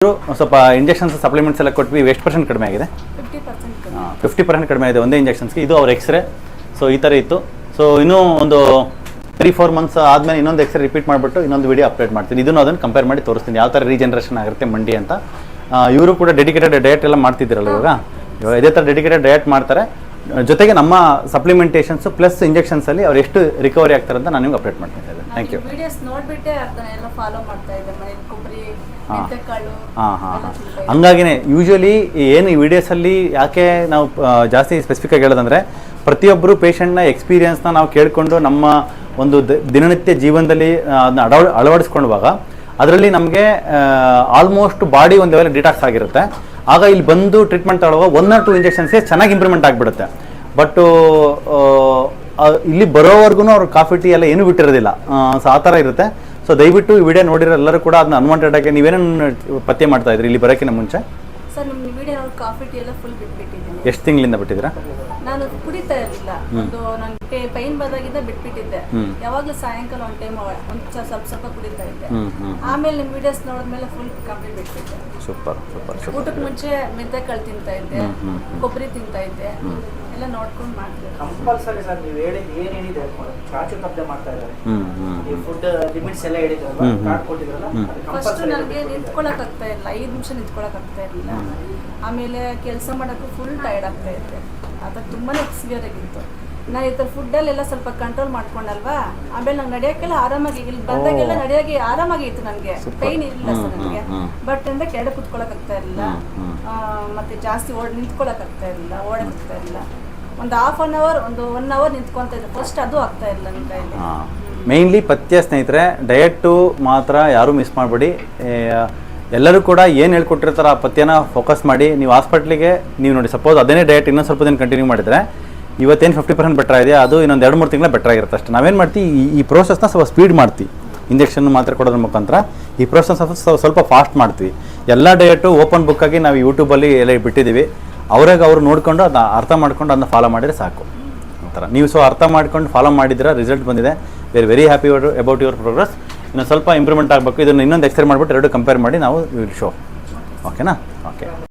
ಸ್ವಲ್ಪ injections supplements ಎಲ್ಲ ಕೊಟ್ವಿ. ಎಷ್ಟು ಪರ್ಸೆಂಟ್ ಕಡಿಮೆ ಆಗಿದೆ? 50% ಕಡಿಮೆ ಆಗಿದೆ ಒಂದೇ ಇಂಜೆಕ್ಷನ್ಸ್ಗೆ. ಇದು ಅವ್ರ ಎಕ್ಸ್ರೇ. ಸೊ ಈ ಥರ ಇತ್ತು. ಸೊ ಇನ್ನೂ ಒಂದು 3-4 ಮಂತ್ಸ್ ಆದಮೇಲೆ ಇನ್ನೊಂದು ಎಕ್ಸ್ರೇ ರಿಪೀಟ್ ಮಾಡಿಬಿಟ್ಟು ಇನ್ನೊಂದು ವಿಡಿಯೋ ಅಪ್ಲೋಡ್ ಮಾಡ್ತೀನಿ. ಇದನ್ನು ಅದನ್ನು ಕಂಪೇರ್ ಮಾಡಿ ತೋರಿಸ್ತೀನಿ ಯಾವ ಥರ ರೀಜನರೇಷನ್ ಆಗುತ್ತೆ ಮಂಡಿ ಅಂತ. ಇವರು ಕೂಡ ಡೆಡಿಕೇಟೆಡ್ ಡಯಟ್ ಎಲ್ಲ ಮಾಡ್ತಿದ್ದೀರಲ್ಲ ಇವಾಗ ಇದೇ ಥರ ಡೆಡಿಕೇಟೆಡ್ ಡಯಟ್ ಮಾಡ್ತಾರೆ. ಜೊತೆಗೆ ನಮ್ಮ ಸಪ್ಲಿಮೆಂಟೇಷನ್ಸ್ ಪ್ಲಸ್ ಇಂಜೆಕ್ಷನ್ಸಲ್ಲಿ ಅವ್ರು ಎಷ್ಟು ರಿಕವರಿ ಆಗ್ತಾರೆ ಅಂತ ನಾನು ನಿಮ್ಗೆ ಅಪ್ಡೇಟ್ ಮಾಡ್ತಾ ಇದ್ದೇನೆ. Thank you. ಹಂಗಾಗಿನೇ ಯೂಶ್ವಲಿ ಏನು ಈ ವಿಡಿಯೋಸಲ್ಲಿ ಯಾಕೆ ನಾವು ಜಾಸ್ತಿ ಸ್ಪೆಸಿಫಿಕ್ಕಾಗಿ ಹೇಳೋದಂದರೆ ಪ್ರತಿಯೊಬ್ಬರು ಪೇಷಂಟ್ನ ಎಕ್ಸ್ಪೀರಿಯನ್ಸ್ನ ನಾವು ಕೇಳಿಕೊಂಡು ನಮ್ಮ ಒಂದು ದಿನನಿತ್ಯ ಜೀವನದಲ್ಲಿ ಅದನ್ನ ಅಳವಡಿಸ್ಕೊಳ್ಳುವಾಗ ಅದರಲ್ಲಿ ನಮಗೆ ಆಲ್ಮೋಸ್ಟ್ ಬಾಡಿ ಒಂದು ಲೆವೆಲ್ ಡಿಟಾಕ್ಸ್ ಆಗಿರುತ್ತೆ. ಆಗ ಇಲ್ಲಿ ಬಂದು ಟ್ರೀಟ್ಮೆಂಟ್ ತಗೊಳ್ಳುವಾಗ 1 or 2 ಇಂಜೆಕ್ಷನ್ಸ್ಗೆ ಚೆನ್ನಾಗಿ ಇಂಪ್ರೂವ್ಮೆಂಟ್ ಆಗಿಬಿಡುತ್ತೆ. ಬಟ್ಟು ಇಲ್ಲಿ ಬರೋವರೆಗೂ ಅವ್ರು ಕಾಫಿ ಟೀ ಎಲ್ಲ ಏನೂ ಬಿಟ್ಟಿರೋದಿಲ್ಲ. ಸೊ ಆ ಥರ ಇರುತ್ತೆ. ಸೊ ದಯವಿಟ್ಟು ಈ ವಿಡಿಯೋ ನೋಡಿರೋ ಎಲ್ಲರೂ ಕೂಡ ಅದನ್ನ ಅನ್ವಾಂಟೆಡ್ ಆಗಿ ನೀವೇನೇನು ಪತ್ತೆ ಮಾಡ್ತಾ ಇದ್ರಿ ಇಲ್ಲಿ ಬರೋಕ್ಕಿಂತ ಮುಂಚೆ? ಸರ್ ನಮ್ಮ ವಿಡಿಯೋ ನೋಡಿ ಕಾಫಿ ಟೀ ಎಲ್ಲ ಫುಲ್ ಬಿಟ್ಬಿಟ್ಟಿದ್ದೀನಿ. ಎಷ್ಟು ತಿಂಗಳಿಂದ ಬಿಟ್ಟಿದ್ದೀರಾ? ನಾನು ಕುಡಿತಾ ಇರಲಿಲ್ಲ. ಒಂದು ನನಗೆ ಪೈನ್ ಬಂದಾಗಿದ್ದ ಬಿಟ್ಬಿಟ್ಟಿದ್ದೆ. ಯಾವಾಗಲೂ ಸಾಯಂಕಾಲ ಒಂದು ಟೈಮ್ ಒಂದು ಸ್ವಲ್ಪ ಕುಡಿತಾ ಇದ್ದೆ. ಆಮೇಲೆ ನಿಮ್ಮ ವಿಡಿಯೋಸ್ ನೋಡಿದ್ಮೇಲೆ ಫುಲ್ ಕಂಪ್ಲೀಟ್ ಬಿಟ್ಬಿಟ್ಟೆ. Super super. ಊಟಕ್ಕೆ ಮುಂಚೆ ಮೆಂತೆಕಾಳು ತಿಂತಾ ಇದ್ದೆ, ಕೊಬ್ಬರಿ ತಿಂತಾ ಇದ್ದೆ, ಎಲ್ಲ ನೋಡ್ಕೊಂಡು ಮಾಡ್ತೀವಿ. ಕಂಪಲ್ಸರಿ ಸರ್ ನೀವು ಹೇಳಿದ್ದು ಏನು ಹೇಳಿದೆ ಚಾಚು ತಪ್ಪದೆ ಮಾಡ್ತಾ ಇದ್ದಾರೆ. ಈ ಫುಡ್ ಲಿಮಿಟ್ಸ್ ಎಲ್ಲ ಹೇಳಿದ್ರಲ್ಲ, ಕಾರ್ಡ್ ಕೊಟ್ಟಿದ್ರಲ್ಲ, ಫಸ್ಟ್ ನನಗೆ ನಿಂತ್ಕೊಳ್ಳೋಕೆ ಆಗ್ತಾ ಇಲ್ಲ, 5 ನಿಮಿಷ ನಿಂತ್ಕೊಳ್ಳೋಕೆ ಆಗ್ತಾ ಇರಲಿಲ್ಲ. ಆಮೇಲೆ ಕೆಲಸ ಮಾಡೋಕ್ಕೂ ಫುಲ್ ಟೈರ್ಡ್ ಆಗ್ತಾ ಇದ್ದೆ. ಅದು ತುಂಬಾ ಸಿವಿಯರ್ ಆಗಿತ್ತು. ನಾನು ಈ ಥರ ಫುಡ್ಡಲ್ಲೆಲ್ಲ ಸ್ವಲ್ಪ ಕಂಟ್ರೋಲ್ ಮಾಡ್ಕೊಂಡಲ್ವಾ, ಆಮೇಲೆ ನಂಗೆ ನಡೆಯೋಕ್ಕೆಲ್ಲ ಆರಾಮಾಗಿ ಇಲ್ಲಿ ಬಂದಾಗೆಲ್ಲ ನಡೆಯೋಕೆ ಆರಾಮಾಗಿ ಇತ್ತು. ನನಗೆ ಪೈನ್ ಇರಲಿಲ್ಲ ಸರ್ ನನಗೆ. ಬಟ್ ಅಂದರೆ ಕೆಳಗೆ ಕುತ್ಕೊಳ್ಳೋಕೆ ಆಗ್ತಾ ಇರಲಿಲ್ಲ, ಮತ್ತು ಜಾಸ್ತಿ ನಿಂತ್ಕೊಳ್ಳೋಕೆ ಆಗ್ತಾ ಇರಲಿಲ್ಲ, ಓಡೋಕೆ ಆಗ್ತಾ ಇರಲಿಲ್ಲ. ಒಂದು ಹಾಫ್ ಆನ್ ಅವರ್ ಒಂದು 1 ಅವರ್ ನಿಂತ್ಕೊತಾ ಇದ್ದೆ ಫಸ್ಟ್, ಅದು ಆಗ್ತಾ ಇಲ್ಲ ನನ್ನ ಕೈಯಲ್ಲಿ. ಮೇಯ್ನ್ಲಿ ಪಥ್ಯ ಸ್ನೇಹಿತರೆ, ಡಯಟು ಮಾತ್ರ ಯಾರೂ ಮಿಸ್ ಮಾಡಬೇಡಿ. ಎಲ್ಲರೂ ಕೂಡ ಏನು ಹೇಳ್ಕೊಟ್ಟಿರ್ತಾರೆ ಆ ಪಥ್ಯನ ಫೋಕಸ್ ಮಾಡಿ. ನೀವು ಹಾಸ್ಪಿಟ್ಲಿಗೆ ನೀವು ನೋಡಿ, ಸಪೋಸ್ ಅದೇನೇ ಡಯಟ್ ಇನ್ನೊಂದು ಸ್ವಲ್ಪ ದಿನ ಕಂಟಿನ್ಯೂ ಮಾಡಿದರೆ ಇವತ್ತೇನು 50% ಬೆಟರ್ ಆಗಿದೆ, ಅದು ಇನ್ನೊಂದು 2-3 ತಿಂಗಳ ಬೆಟರ್ ಆಗಿರುತ್ತೆ ಅಷ್ಟೇ. ನಾವೇನು ಮಾಡ್ತೀವಿ, ಈ ಪ್ರೋಸೆಸ್ನ ಸ್ವಲ್ಪ ಸ್ಪೀಡ್ ಮಾಡ್ತೀವಿ. ಇಂಜೆಕ್ಷನ್ ಮಾತ್ರ ಕೊಡೋದ್ರ ಮುಖಾಂತರ ಈ ಪ್ರೋಸೆಸ್ ಸ್ವಲ್ಪ ಫಾಸ್ಟ್ ಮಾಡ್ತೀವಿ. ಎಲ್ಲ ಡಯಟು ಓಪನ್ ಬುಕ್ಕಾಗಿ ನಾವು ಯೂಟ್ಯೂಬಲ್ಲಿ ಎಲ್ಲ ಬಿಟ್ಟಿದ್ದೀವಿ. ಅವ್ರು ನೋಡಿಕೊಂಡು ಅದನ್ನ ಅರ್ಥ ಮಾಡ್ಕೊಂಡು ಅದನ್ನ ಫಾಲೋ ಮಾಡಿದರೆ ಸಾಕು. ಆ ಥರ ನೀವು ಅರ್ಥ ಮಾಡ್ಕೊಂಡು ಫಾಲೋ ಮಾಡಿದ್ರೆ ರಿಸಲ್ಟ್ ಬಂದಿದೆ. We are very happy about your progress. ಇನ್ನು ಸ್ವಲ್ಪ ಇಂಪ್ರೂವ್ಮೆಂಟ್ ಆಗಬೇಕು. ಇದನ್ನು ಇನ್ನೊಂದು ಎಕ್ಸ್ರೇ ಮಾಡಿಬಿಟ್ಟು 2 ಕಂಪೇರ್ ಮಾಡಿ ನಾವು ವಿಲ್ ಶೋ. ಓಕೆನಾ? ಓಕೆ.